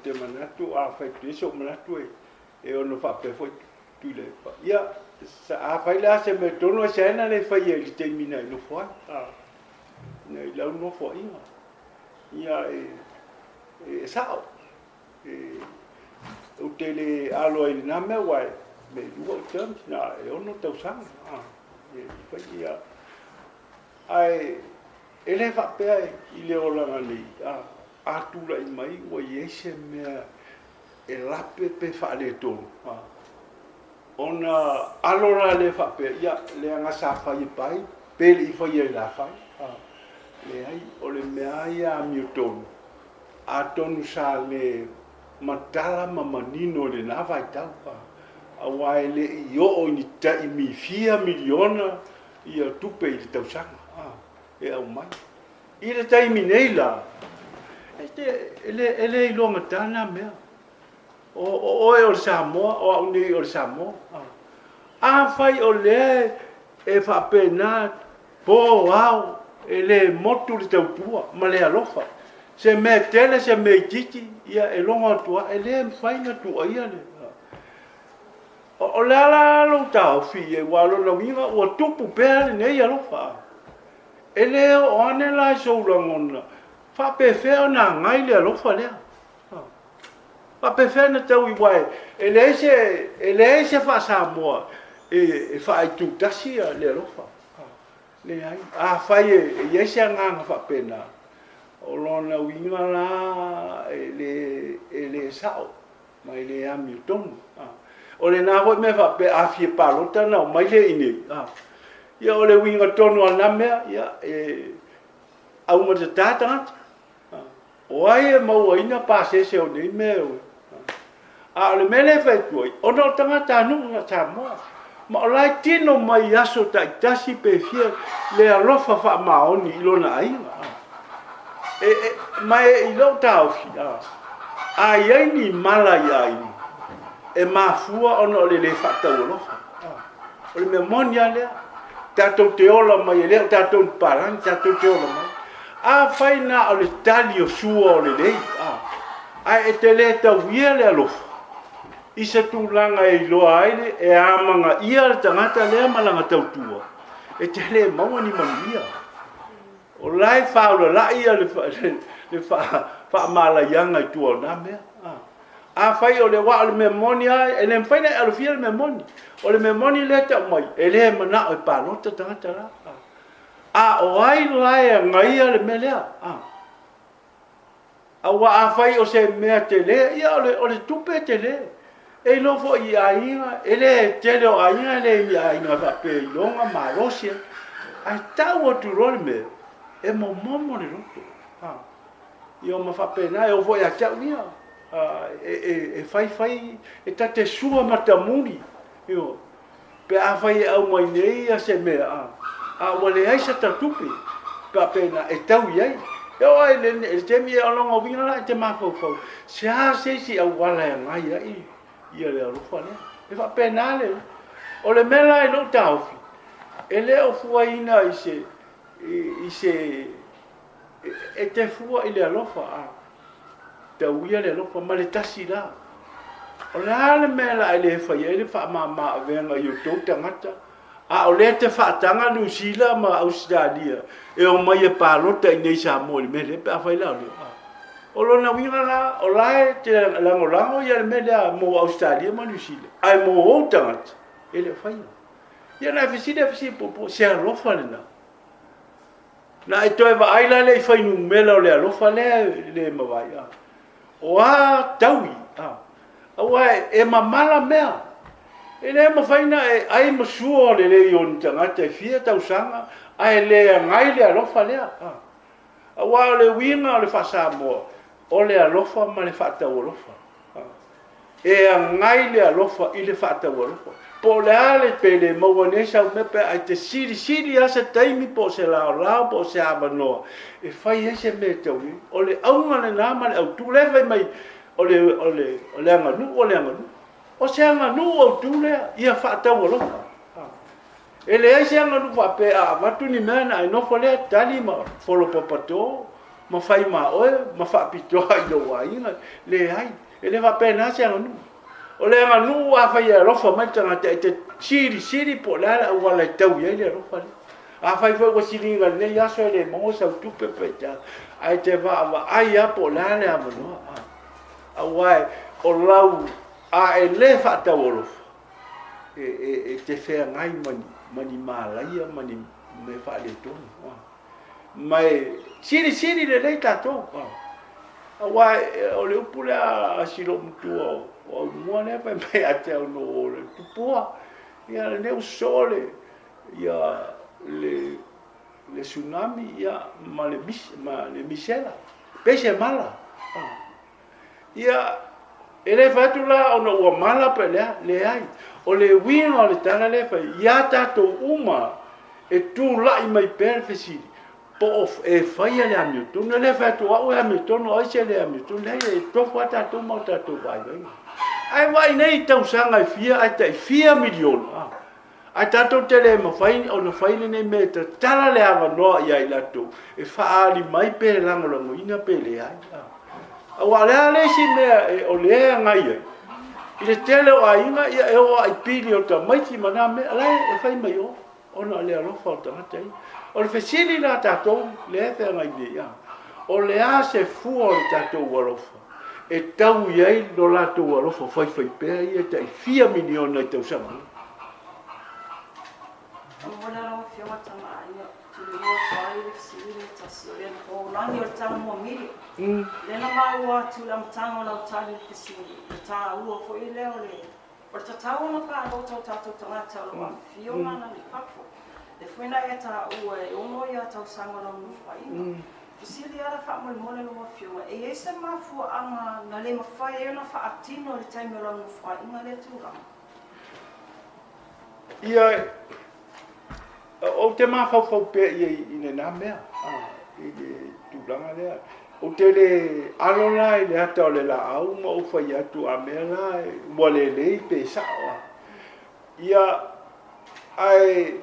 te manatu a fai tu so manatu e ono fa pe foi tu le ia sa a fai la se me tono se na le fai e te mina no foi nei la no foi ia e sao o tele alo i na me wai me luo terms na e ono tau sang e fai ia ai ele fa pe i le ola ni Ātua i mai o iese mea e lape pe whaare tonu. Ona alora le whape, ia le anga sa whai pai, pele i whai ai la whai. Le ai, o le mea ia miu tonu. A tonu sa le matala mamanino le na vai tau. A wai le i o ni ta i mi 4 miliona ia tupe i le tausanga. E au mai. I le taimi nei la. Ele i longa tana mea. O e o Samoa, o au nei o Samoa. A fai o le e whapena po au e le motu le tautua, ma le alofa. Se me tele, se me titi, ia e longa atua, e le mwhainga tua ia le. O le ala lo tau fi e walo na winga, o tupu pēr nei alofa. E le o ane lai soulangona. Fa pe fe na ngai le alofa lea. Fa pe fe na tau i wai. Ele se fa Samoa. E fa i tu tasi le alofa. Le ai. A fai e se nganga fa pena. O lona winga la ele sao. Ma ele ami tonu. O le na hoi me fa pe a fie palota na mai le ini. Ia o le winga tonu ana mea. Ia au ma te tātangata. O ai e mau aina pasese o nei mea ue. A le mele fai tuai, o no tangata anu nga Samoa. Ma o lai tino mai aso ta itasi pe fia le alofa wha maoni ilona ainga. Ma e ilo tau fi. A iaini mala iaini. E mafua ono le le whatau alofa. O le mea monia lea. Tatou te ola mai e lea, tatou parang, tatou te ola mai. A fai na o le tali o sua o le lei. A e te le tau ia le alofa. I se tūlanga e iloa aile e amanga ia le tangata lea malanga tautua. E te le maua ni manuia. O lai whaula la ia le wha mala ianga i tua o nā mea. A fai o le wa o le memonia e le mwhaina e alofia le memoni. O le memoni le tau mai. E le mana o i pālota tangata la. A o ai lai a ngai ale melea. A wa a fai o se mea te le, ia o le tupe te le. E lofo i ainga, e le tele o ainga le i ainga whape i longa ma rosia. Ai tau o tu role me, e mo momo le roto. I o ma whape na, e o foi a tau ia. E fai, e ta te sua matamuri. Pe a fai au mai nei a se mea. A wale ai sa tatupi pa pena e tau iai e o ai le temi e alonga winga la te mafau se a se si au wala e ngai ai ia le alufa le e fa pena le o le mela e no taufi e le o fuaina i se e te fua i le alofa tau ia le alofa ma le tasi la o le ale mela e le fai e le fa ma venga i o tau tangata a o le te whaatanga New Zealand ma Australia e o mai e pālota i nei Samoa me le pe a whai lau leo. O lona winga la, o lae te langolango ia le me lea mo Australia ma New Zealand. Ai mo o tangata, e le whai. Ia na fisi popo, se alofa le na. Na e toi wa aila le i whai numela o le alofa le mawai. O a taui, au ai e mamala mea. E le ma faina e ai masua le le yon tangata e fia tau sanga ai le ngai le alofa lea. A wa le winga o le fa Samoa o le alofa ma le fa tau alofa. E ngai le alofa i le fa tau alofa. Po le ale pe le maua nesa o mepe ai te siri asa taimi po se lao po se abanoa. E fai ese me tau ni. O le aunga le nama le au tu le fai mai o le anganu. O se anga nu o tūlea, ia whaatau alofa. E le ai se anga nu whape a watu ni mea na e nofo lea tali ma wholopapato. ma fai ma oe ma fa pito ai do ai le ai ele va pena se anu o le anu a fai lo fa mai tanga te siri po la wala tau ye le ro fa a fai foi ko siri ga le ya so le mo sa tu pe ta ai te va ai a po la le amo no a wai o lau a ele fa ta wolo te fe ngai mani malai mani me fa le to mai siri le tato a wai o le upula a silo mtu o mo ne pa me a te no le tupua ia le sole ia le tsunami ia ma le misela pese mala ia ele fatula ona ua mala pe le ai o le wino le tala le fa ia tato uma e tu lai mai per fesiri po e fai le amiu tu le fatua o amiu tu no ai le amiu tu le e to fata tu mo tato vai ai vai nei tau sanga fia ai tai 4 milion ai tato tele ma fai ona fai nei meta tala le ava no ia ila tu e fa ali mai pe la mo ina pe le ai wa le si me o le ngai ile tele o ainga ia e o ai pili o ta mai ti mana me la e fai mai o ona le alo falta tai o le fesili la tato le fe ngai dia o le a se fu o tato walofa e tau ia do la to walofa fai pe ia tai 4 milion na tau sama Ona lo fio tama ia tu lo fai sili ta sili o langi o tama mo miri le na maua tu lam tango na tali sili ta u fo ile ole por ta ta ona pa lo ta tanga ta lo fio mana ni papo le foi na eta u e ono ia ta sango na mu fai sili ara fa mo mo le lo fio e ese ma fu anga na le ma fai e na fa atino le time lo mu fai ina le tu ra ia o te mafau pe i na mea i tu langa lea o te le alona i le ata o le la au ma o fai atu a mea la mo le lei pe sawa ia ai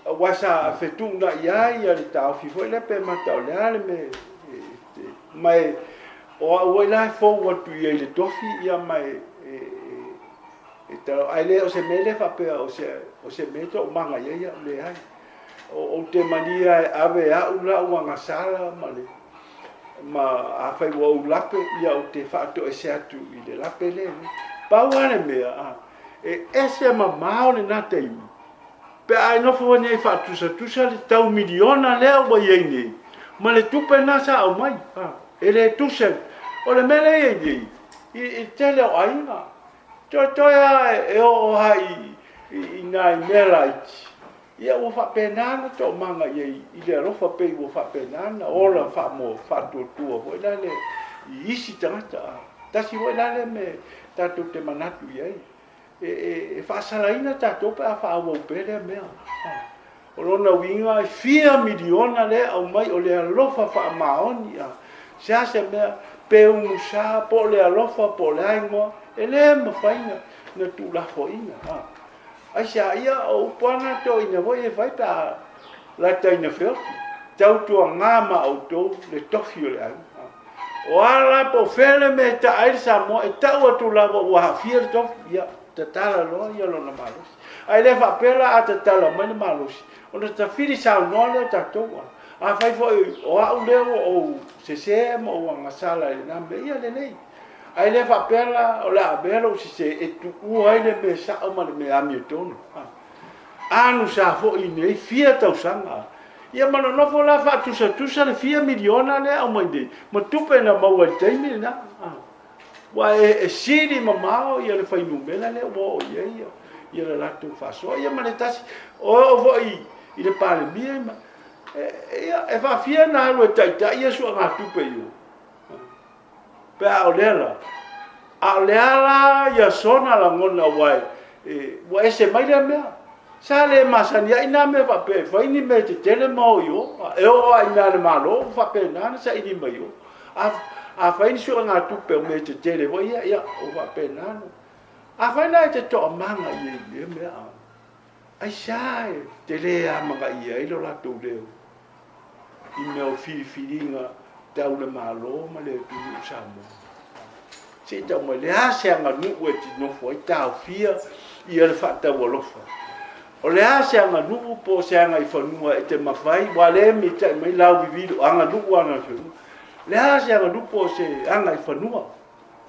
wasa fetu na ia le tau fifo le pe mata o le ale me mai o la fo watu i le tofi ia mai Então, aí o se mele fa pe o se meto o manga ia le ai. O te mania ave a ula uma sala male. Ma a fai o lape ia o te fa to ese atu i le lape le. Pa wane me a. E ese ma mao le na te. Pe ai no fo ne fa tu sa le tau miliona le o ye ni. Ma le tupe na sa o mai. Ele tu se o le mele ye. I tele o ainga. Toia e o hai i nai melaiti. Ia o fa penana to manga i le rofa pe o fa penana ora fa mo fa tu o la le isi tangata. Tasi o la le me tatu te manatu ia. E fa salaina tatu pa fa o pe le me. O lona winga 4 miliona le au mai o le rofa fa maoni ia. Sa se me pe un sa po le rofa po le ngo ele ma faina na tu la foina ai sa ia o pana to ina voi e vai ta la ta ina fe tau tu nga ma auto le tofio le ai o ala po fele me ta ai sa mo e tau tu la wa fier to ia ta tala lo ia lo na malos ai le fa pela a ta tala ma na malos ona ta fili sa no le ta to a fai fo o a u le o se mo nga sala na me ia le nei ai le fa pela o la belo se e tu u ai le me sa o ma me ami tonu anu sa fo i nei fia tau sanga ia ma no fo la fa tu sa le 4 miliona le o mai de ma tu pe na ma wa te mi na wa e siri ma ma ia le fa i numela le wo ia le la tu fa so ia ma le tasi o vo i le pale mi ma ia e fa fia na lo tai ia su nga tu pe io pe a olela ia sona la ngona wai wa ese mai le mea sale masania ina me va pe fa ini me te tele mo yo e o ai na le malo fa pe na sa ini mai yo a fa ini su nga tu pe me te tele wo ia o va pe na a fa na te to manga ye mea ai sai te le a manga ia i lo la tu leo I mea whiriwhiringa tau le malo ma le tunu Samoa. Se tau mai le ase anga nuu e tinofo ai tau fia I le whaatau alofa. O le ase anga nuu po se anga I whanua e te mawhai, wa le me tai mai lau vivido anga nuu anga whiunga. Le ase anga nuu po se anga I whanua.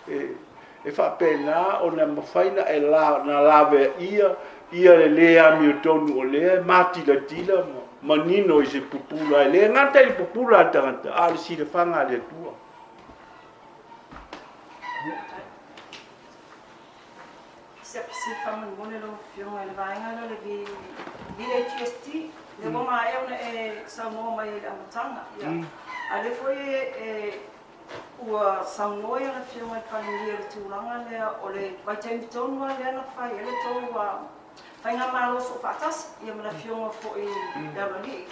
E whapena o na mawhaina e la, na lawe ia le lea mi o tonu o lea, matila tila, manino I se pupula e lea, ngata I pupula a tangata, a le sire whanga le tua. Se whamangone lo whiunga le vaenga le VAGST, le wama e ona e Samoa mai le amatanga. A le foi ua Samoa e ona whiunga I whangia le tūranga lea o le waitaimi tonu lea na whai, ele tō whainga malo so whaatasi, ia mana whiunga fo I Davali,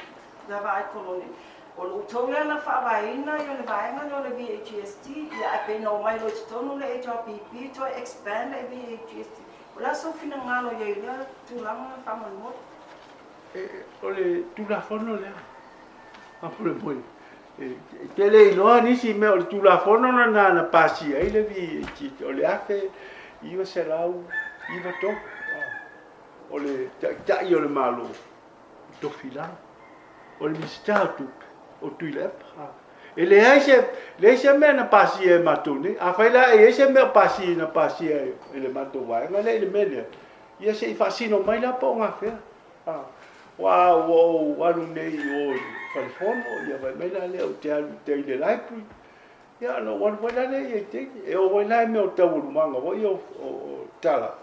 Davai koloni. O lo tō lea na whaawaina I le vaenga le o le VAGST, ia e pēna o mai lo te tonu le HRPP, to expand le VAGST. Ola so fina ngalo ye ia tulanga whamanua. O le tulafono lea. Apure moi. Tele inoa nisi me o le tulafono na pasi ai le vi o le afe iwa se lau iwa to. O le tai o le malo to fila. O le mista tu o tuilep. E le se me na pasi e matone. A faila e se me pasi na pasi e le mato vai. Ma le mele. Ia se I fasino mai la po nga fe. Wa lu nei o California ia vai mai la le o te le library. Ia no wan wala le e te. E o wala me o tau manga o io o tala.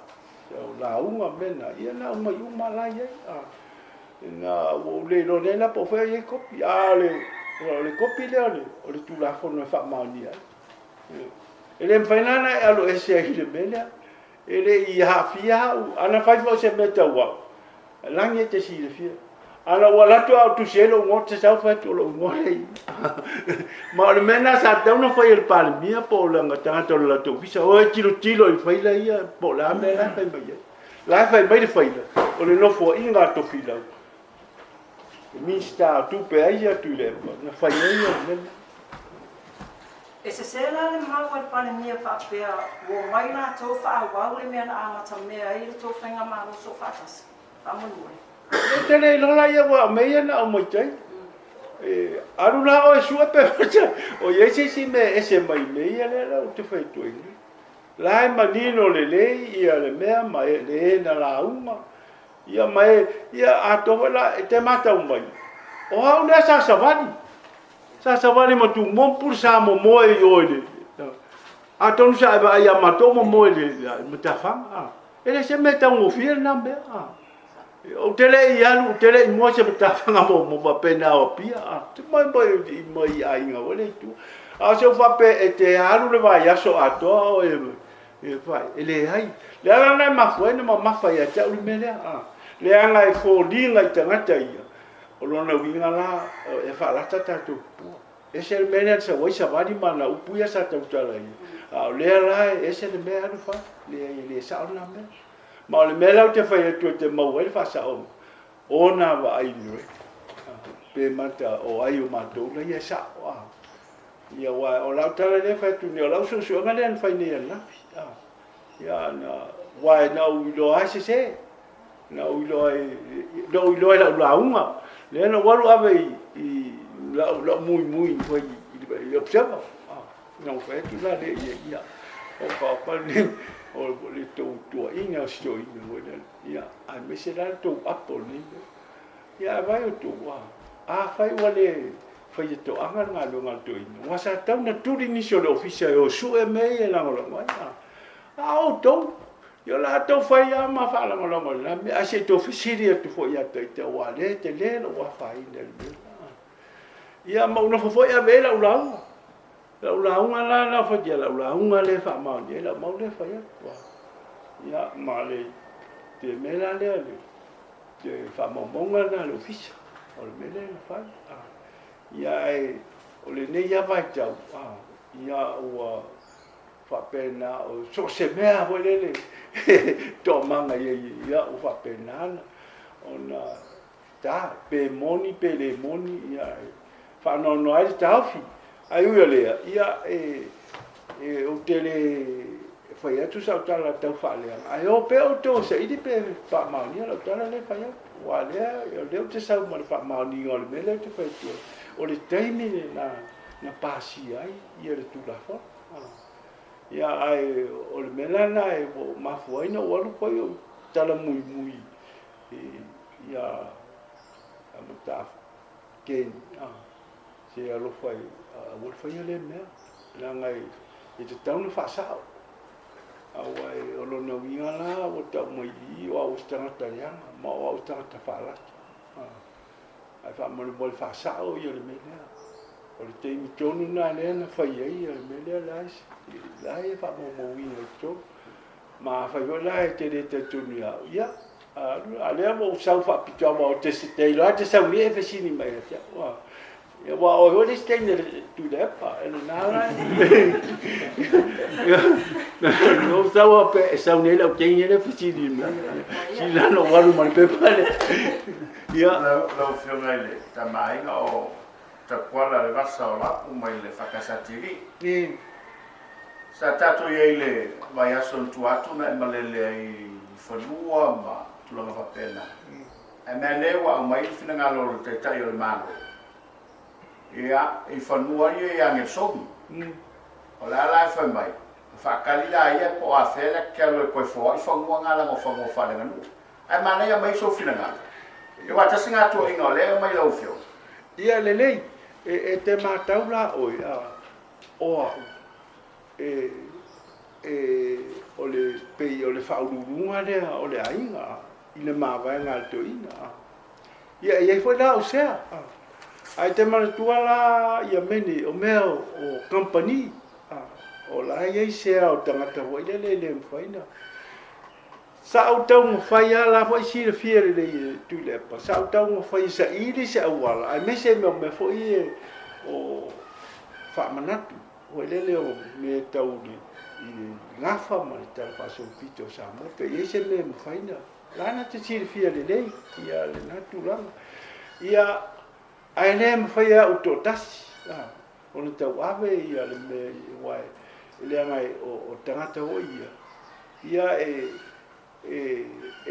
O la uma mena. Ia na uma la ia. Na o le lo le la po fe e kopi. Le kopi o le tulafono e whaamaunia. E le mwhainana e alo ese ai le mena. E le I hawhia ana whaifo se meta wau. Langi e te si le fia. Ana ua latu au tu selo ngot te sau whaitu o lo ngorei. Ma o le mena sa tauna whai el pale mia po o langa tangata o le latu visa. O e tilo I whaila ia po la me la whai mai. La whai mai le whaila. O le nofo inga to whilau. Mista tupe ai tu le na fai ai E se la le mau al pane mia whapea o mai nā tō whaawau le mea na amata mea I le tō whainga malo so whatas. Whamanua. E tele lola ia wa mea na o mai tai. Aru la o e sua pe o iese si me ese mai mea le la o te whai tuengi. La e manino le lei ia le mea mai le na la uma. Ia mai ia atoa la e te mata umai. O hau lea sa savani. Sa savani ma tu mompur sa mo moe I oile. A tonu sa eba ia mato mo moe le matafanga. Ele se meta un ofia na mea. O tele I alu, tele I moe se matafanga mo pena o pia. Te mai ainga wale tu. A se ufape e te alu le vai aso atoa o e vai. Ele hai. Le ala nai mafuene ma mafai a tau li melea. Le anga e fōlinga I tangata ia. O lona winga la e whaalata tātou pua. E se le mea sa waisa wani mana upuia sa tautala ia. O lea la e se le mea anu wha. Le sao na mea. Ma o le mea lau te whai atu te mau e le wha sao. O na wa ai nure. Pe mata o ai o matou la ia sao. Ia wa o lau tala le whai tu ne o lau susuanga le an whai ne anafi. Ia na wai na uilo ai se se. Na uiloi la launga le na walu ave I la muy foi I observa não foi tu la le ia o pa ne o le to inga sto ia ai me se la to apple ni ia vai o to a fai wale fai to anga nga lo nga to ina wa sa tau na tu ni so le officer o su e me la ngolo a o to Yo la to fai ama fa la ngolo la me a se to fisiri tu fo ya te wa le te le no wa fai del ia ma una fo ya ve la ula la fo ya la ula le fa ma ni la ma le fa ya ia ma le te me la le te fa mo monga na lo fisa o le me le fa ia o le ne ya vai tau ia o fa pena o so se mea volele to manga ia o fa pena ona ta pe moni ia fa no ai taufi ai u le ia o tele fa ia tu sa tala tau fa le ai o pe o to se idi pe fa ma ni la tala le fa ia wa le o te sa ma fa ma ni o le mele te fa tu o le taimi na pasi ai ia le tu la fa ia ai o le mele na e ma fu ai no o lu ko tala mui ia amata ke se alo fai o fai le me la ngai e te tau no fa sa awai o lo no winga la o ta mai o au stanga ta ya ma o stanga ta fa la ai fa mo le fa sa o ia le me o le te mi tonu na le na fai ai me le la e fa mo winga to ma fa yo la e te te tonu ya ale mo sa fa pito mo te te lo te sa mi e fe sini mai ya wa ya wa o le steng de tu de pa e na la no sa wa pe sa ne la te ni le fe sini mai si la no wa mo pe pa le ya lo fio mai le ta mai o ta kwala le vasa o la o mai le fakasatiri sa tatu ye le vai aso tu atu na malele ai fanua ma tulanga fa pena e me le wa mai fina ngalo te tai o malo ia i fanua ye ya nge sobi o la fa mai fa kalila ia po a fela ke lo ko fo i fanua ngala mo fa le nganu ai mana ia mai so fina ngalo e wa tasinga tu ingo le mai lo fio ia le e te matau la o ia o o le pei o le whaururunga rea o le ainga i le mawai ngā to ina ia foi la o sea ai te maratua la ia meni o mea o company o la ia sea o tangata hoi le mwhaina sa au tau mwhai ala foi si le fiere le tu le pa sa au tau mwhai sa ili se awala ai me se me foi o whamanatu hoi lele o me tau ni ngafa ma ta fa so pito sa mo pe ese me faina lana te sir fia le lei ia le natural ia ai le me faia autotas ona te ave ia le me wai le mai o tangata o ia e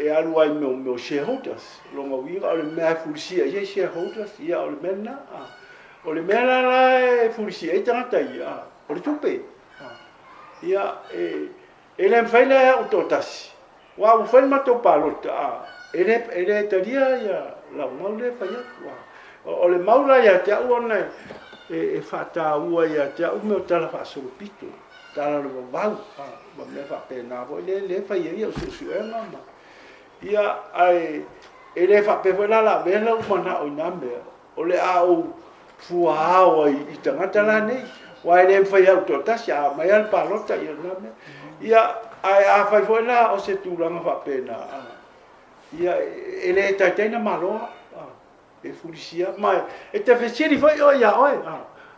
alu ai me shareholders longa wira le me fulsia ia shareholders ia o le mena o le mena la fulsia e tangata ia o le tupe ia ele faila o totasi wa o faila mato palota ele taria ia la maule faia o le maula ia te ona e fata ua ia te o me tala fa so pito tala lo vau ba me fa pena vo le faia ia o su e mama ia ai ele fa pe la vela o mana o name o le a o fua o i tangata la nei wa ele fai auto tasia mai al palota ia name ia ai a fai foi la o se tu langa fa pena ia ele taitena malo e fulisia mai e te fesieri foi o ia oi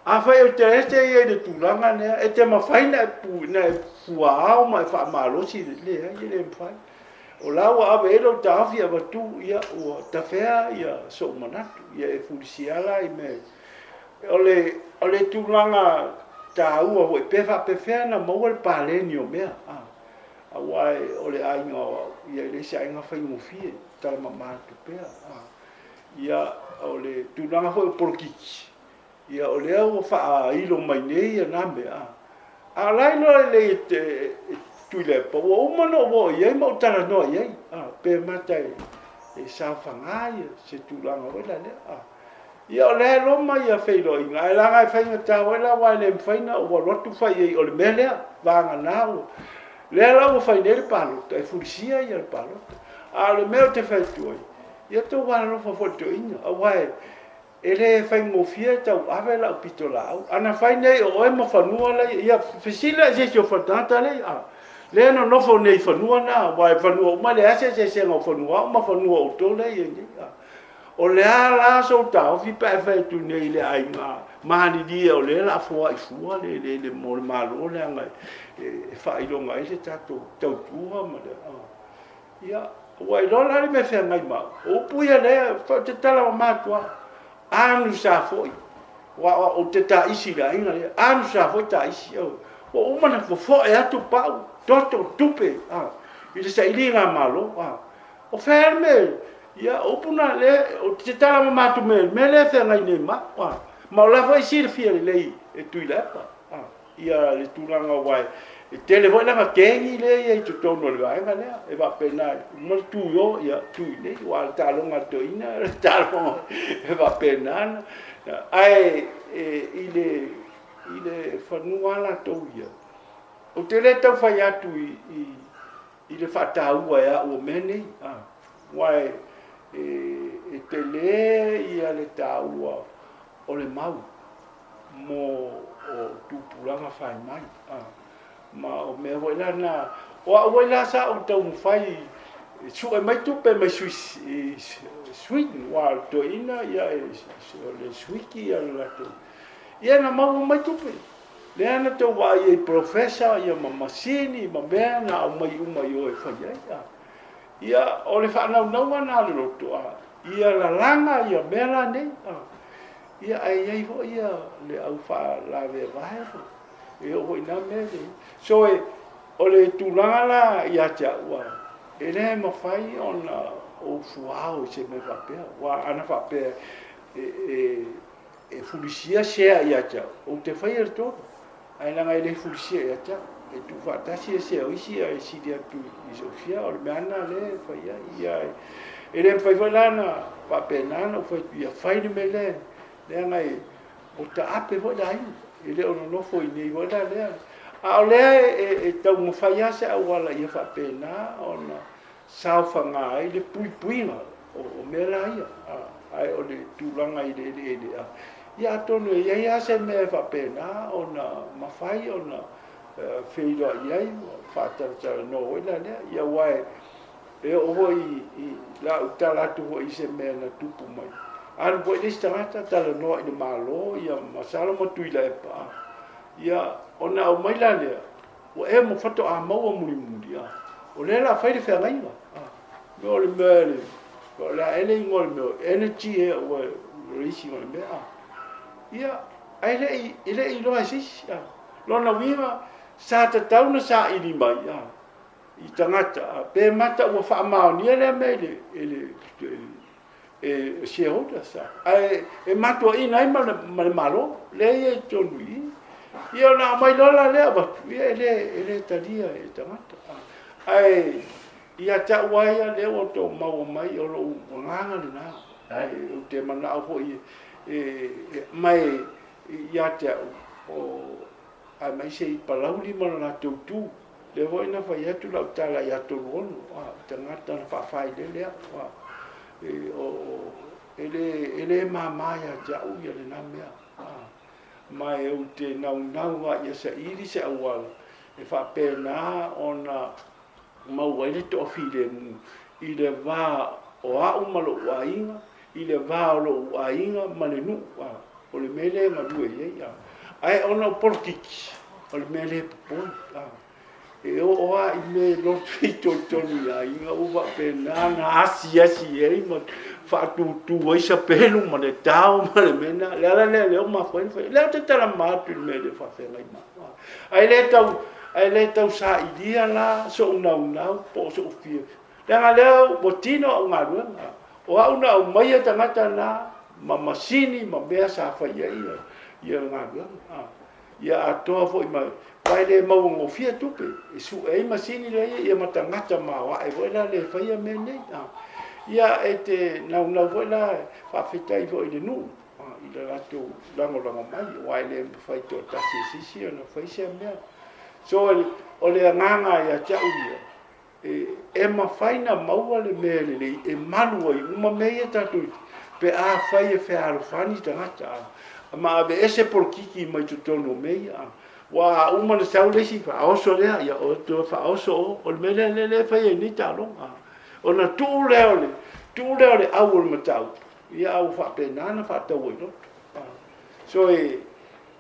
a fai o te este ia de tu langa ne e te ma fai na pu na fuao mai fa malo si le ele fai o la wa ave lo tafia va tu ia o tafea ia so manatu ia e fulisia la i me ole tulanga ta ua o pefa pefena mo el palenio mea wai ole ainga ia le sa ainga fai mo fie tal mama te pea ia ole tulanga fo porkiki ia ole o fa ilo mai nei na me lai no le tule po o mano o ia mo tala no ia pe matai e sa fangai se tulanga o la le ia le loma ia feilo inga la ngai fainga tawela wa le faina o rotu fai o le mele vanga nau le la o fai nele palo e fulisia ia le palo le meu te fai tu ia to wa no fo to inga wai ele fai mo fia tau avela pitola ana fai nei o e mo fanua la ia fisila je jo fatata le le no fo nei fanua na wai fanua ma le ase se no fanua ma fanua o to le ia o le ala so tau fi pa fa tu nei le ai ma ni dia o le la fo ai fu le mo malo le nga e fa i lo ngai le tato tau tua ma ia wai lo la me fe ngai ma o puia le fa te tala ma tua anu sa foi wa o te ta isi la inga le anu sa fo ta isi o umana fo e atu pau toto tupe i le sa ilinga malo o ferme ia opuna le o te tala ma matu me le fe ngai ne ma ma la fo isi le fia le e tui la ia le tulanga wai e tele voi la kengi le e tu tono le vai ngale e va pena mo tu yo ia tu le wa ta lo ma to ina ta lo e va pena ai ile fanua la to ia o tele ta fa ya tu i le fa ta ua ya o mene wai e tele ia le ta ua o le mau mo o tupulanga fai mai ma o me voi la na o voi la sa o tau fai su e mai tupe mai Sweden wa to ina ia le swiki ia la to ia na mau mai tupe le ana to wa ia professor ia mamasini ma bena o mai uma yo e fai ia o le fa na na le to ia la langa ia bela nei ia ai ho ia le au fa la ve vai e o ina me so o le tulanga ia cha wa ele ma fai ona o fuao se me va pe wa ana fa pe e fulisia se ia cha o te fai er to ai la ngai le fulisia ia cha e tu fa ta se o isi ai si dia tu i sofia o me ana le fa ia ele fai volana pa penana o fai ia fai me le ngai o ta ape vo dai ele o no foi nei vo da le a le e tau mo fai ase a wala ia fa pena ona sa fa ngai le pui o me la ia ai o le tulanga i le ia tonu ia se me fa pena ona ma fai ona feilo ia fa ta no ila le ia wai e o voi la utala tu voi se me na tupu mai an voi le stata tala no i malo ia masala mo tuila e pa ia ona o mai la le o e mo fato a mau muri mundia o le la fai de fe ngai me o le mele o la ele ngol me energy e o risi ngol me ia ai le i lo asi lo na wiwa sa ta tauna sa i di mai i tangata pe mata o fa mau ni le mele e shareholder sa ai e mato i nai malo le e tonui ia na mai lola le ba ele tadia e tangata ai ia ta waia le o to mau mai o lo nganga le na ai o te mana o i mai ia ta o ai mai sei palauli mana na tu le voi na fa ia tu la tala ia tu ono tangata na fa fai le ele mama ya jau ya le namea mai o te nau ia sa iri se awal e fa pena ona mau wai to file i le va o a malo wainga i le va o lo wainga manenu o le mele ma due ia ai ona politiki o le mele pon e o a i me lo fito tonu ia inga o va pena na asia e ma fa tu vai sa pelu ma le tau ma le mena le o ma foi le te tala ma tu me le fa fe mai ma ai le tau sa idia la so una po so fie le botino o ngaru o una o mai tangata na ma masini ma bea sa fa ia ngaru ia Atua foi ma vai le mau ngo fia tupe su e masini le ia matangata ma wa e voila le fa ia me nei ia e te nau voi la fa fitai voi le nu i le rato lango mai wai le fai to tasi sisi ona fai se me so o le nganga ia cha uia e ma fai na maua le mele le e manu ai uma meia tatu pe a fai e fe alfani tangata ma be ese por kiki mai tutono meia wa uma le sau le si fa oso le ia o to fa oso o mele le fai ni talo ona tu le au matau ia au fa pena na fa tau no so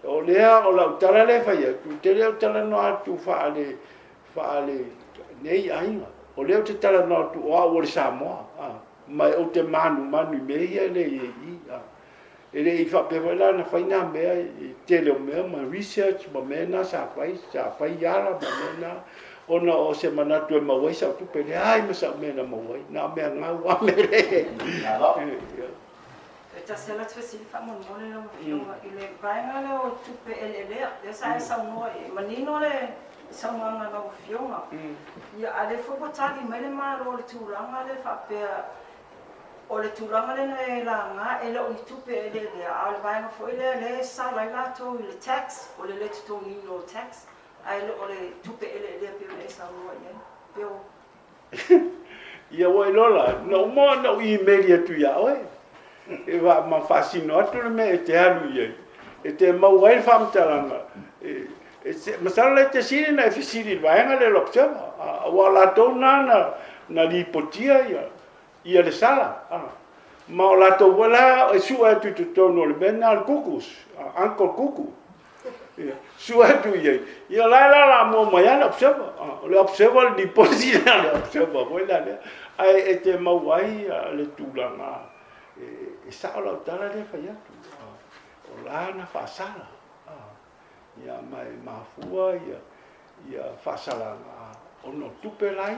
o lea o la utala le fa ia tu te le utala no atu fa ale nei ainga o le te tala no tu o le Samoa mai o te manu me ia le ele I fa pe wala na faina me tele me ma research ma mena sa fai yala ma mena ona o se manatu ma wai sa tu pe ai ma sa mena ma wai na me nga wa me le ta se la tse fa mon mon no ile vainga le o tu pe ele le sa sa no manino le sa manga no fiona ia ale fo potali mele ma ro le turanga le fa pe o le turanga le na la nga ele o tu pe ele le al vainga fo ele le sa la la to le tax o le to ni no tax ai o le tu pe ele le pe le sa no ia pe ia wa lola no mo no email tu ya oi e va ma fascino atu me te alu ia e te mau wai fam talanga masala te siri na efisiri vaenga le lopsema wala tona na lipotia ia le sala ma la to wala su atu to no le benal kukus uncle kuku su atu ia la mo maya le observa le lipotia le observa wala le ai e te mau wai le tulanga e sa la tala le faya o la na fasala ia mai mafua ia fasala ono tupe lai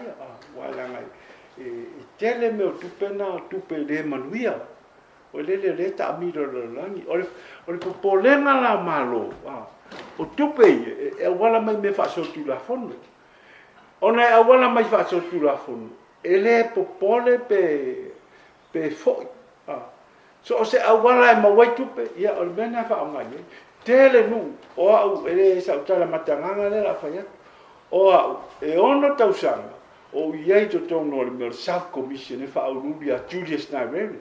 wala ngai e tele me tupe na tupe le manuia o le ta mi lo langi o polenga la malo o tupe e wala mai me faso tu la fono ona e wala mai faso tu la fono ele popole pe foi so se awala e mawai tupe ia o mena fa ngai tele nu o au ele sa tala matanga le la faya o au e ono tausanga o ia to tono le South Commission e fa au rubia Julius Nyerere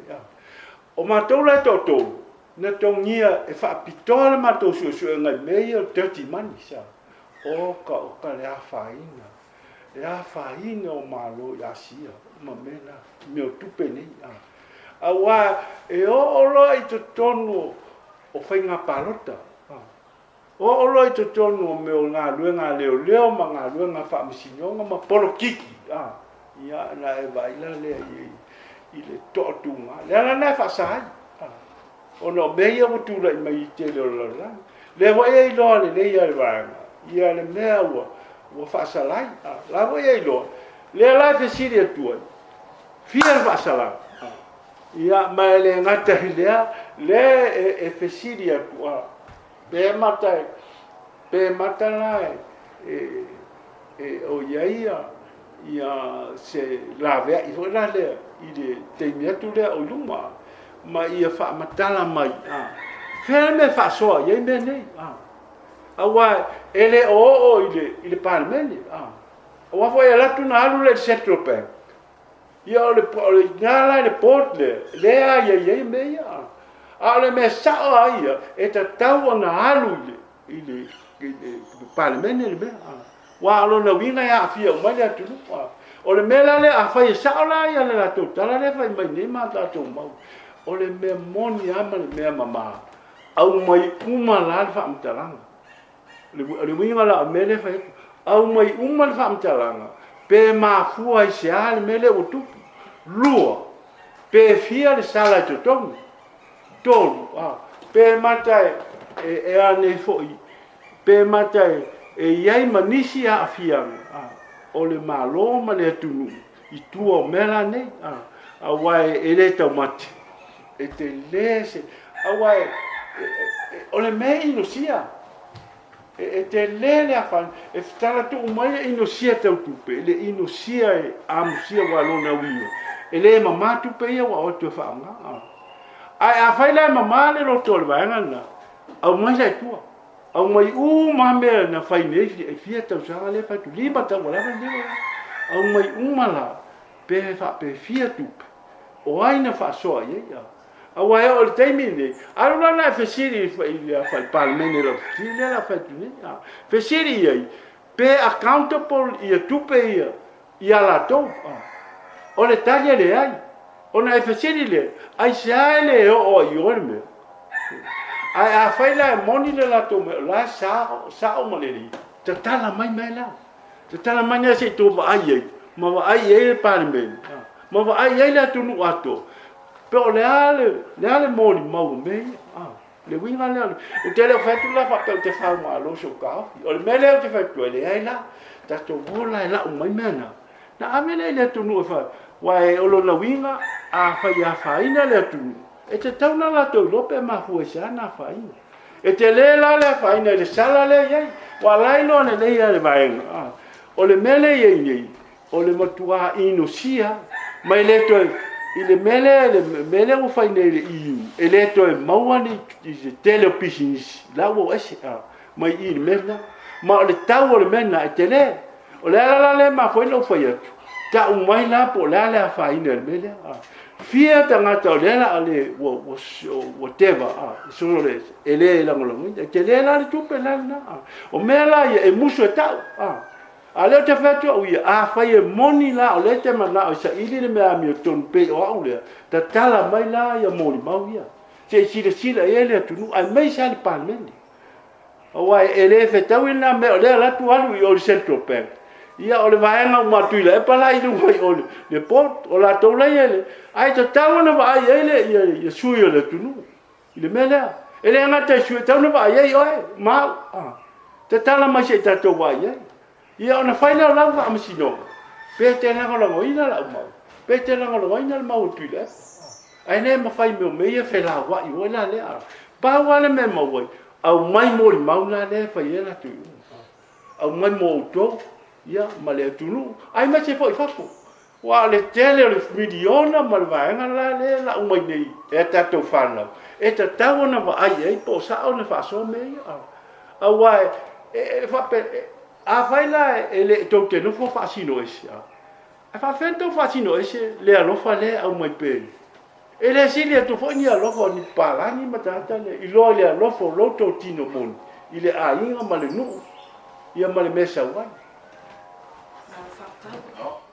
o matola to na tongia e fa pitola mato su ngai meio dirty money sa o ka le afaina o malo ya sia ma mena me tupe nei awa e o lo I to tono o fainga palota o lo I to tono me o nga luenga leo ma nga luenga fa misinonga ma polo kiki ia na e vai la le I le totunga le na fa sai o no me ia mo tu la mai te le vai I lo le ia ia le mea o fa salai la vai I lo le la te siria tu fia fa salai ia mai le ngata le e fesiria tua pe mata la o ia se la ve I fo la le I le te mia tu le o luma ma ia fa matala mai ferme fa so ia me nei awa ele o ile palmeni awa fo ia la tu na alu le central bank ia o le ngala le port le ia meia ale me sa ia e ta tau na alu ile parlamento le wa lo na winga ya fia mai le tu o le mela le a fai sa la ia le tu tala le fai mai ni ma ta tu mau o le me moni ama le me mama au mai uma la fa mtalanga le winga la mele fai au mai uma fa mtalanga pe ma fua I se mele o tu lua pe fia le sala to tonu pe matai e ane foi pe matai e iai manisi a fia o le malo ma le tunu I tua mela nei awai e le tomate e te lese awai o le me inosia e te lele a fan e tala tu mai inosia tau tupe le inosia e amusia walona wio e le mama tupe ia wa o tu faanga ai a fai la mama le lo tol vanga na au mai la tua au mai ma me na fai ne e fia tau sa le fa tu liba ta wala le au mai la pe fa pe fia tupe o ai na fa so ia au ai o te mini alu na fa siri fa palmene lo siri la fa tu ne fa siri ai pe accountable ia tupe ia la to o le talia le ai ona e fasiri le ai sale o yorme ai a faila moni le la to la sa o moneli te tala mai la te tala mai se to ai ma ai e parmen ma ai la tu no ato pe o le ale mo ni mau me le winga le te le fa tu la fa te fa ma lo so ka o le mele te fa tu le ai la ta to bola la o mai mena na amene le tu no fa wai o lo la winga a fa ya fa ina le tu e te tau na la to lo pe ma fu sa na fa ina e te le la le fa ina le sala le ye wa lai no le ya le vai o le mele ye ye o le matua ino sia mai le to i le mele o fa ina le iu e le to e mauani i se tele business la wo ese mai i le mena ma le tau o le mena e te le o le ala le ma foi lo foi atu ta o mai la po le ala fa ina le mele fia tanga to le ala le whatever so le ele la ngolo te le ala le tupe la na o mela e muso tau ale te fetu o ia fa ye moni la o le te mana o sa ili le mea mi ton pe o au le ta tala mai la ya moni mau ia se sila ele tu nu ai mai sa le palmendi o wai ele fe tau ina me o le la tu alu i o central bank ia o le vaenga o matui le pa la i lu mai o le port o la tau la ele ai ta tau na va ele ia sui o le tu nu ile mela ele nga te sui tau na va ye o ma ta tala mai se ta to va ye ia ona faina la va amsino pe te na ko lo ina la mau pe te na ko lo ina la mau tu le ai ne ma fai me ia fe la wa i wala le pa wala me mo wai au mai mo mau la le fa ia la tu au mai mo to ia ma le tu nu ai ma se foi fapo wa le tele le miliona ma va nga la le la mai nei e ta to fana e ta ta ona va ai po sa ona fa so me au wai e fa pe a faila ele to te no fo fasino ese a fa fento fasino ese le alo fa le au mai pe ele si le to fo ni alo fo ni pala ni matata le i lo le alo fo lo to tino mon ile a inga male no ia male mesa wa Não,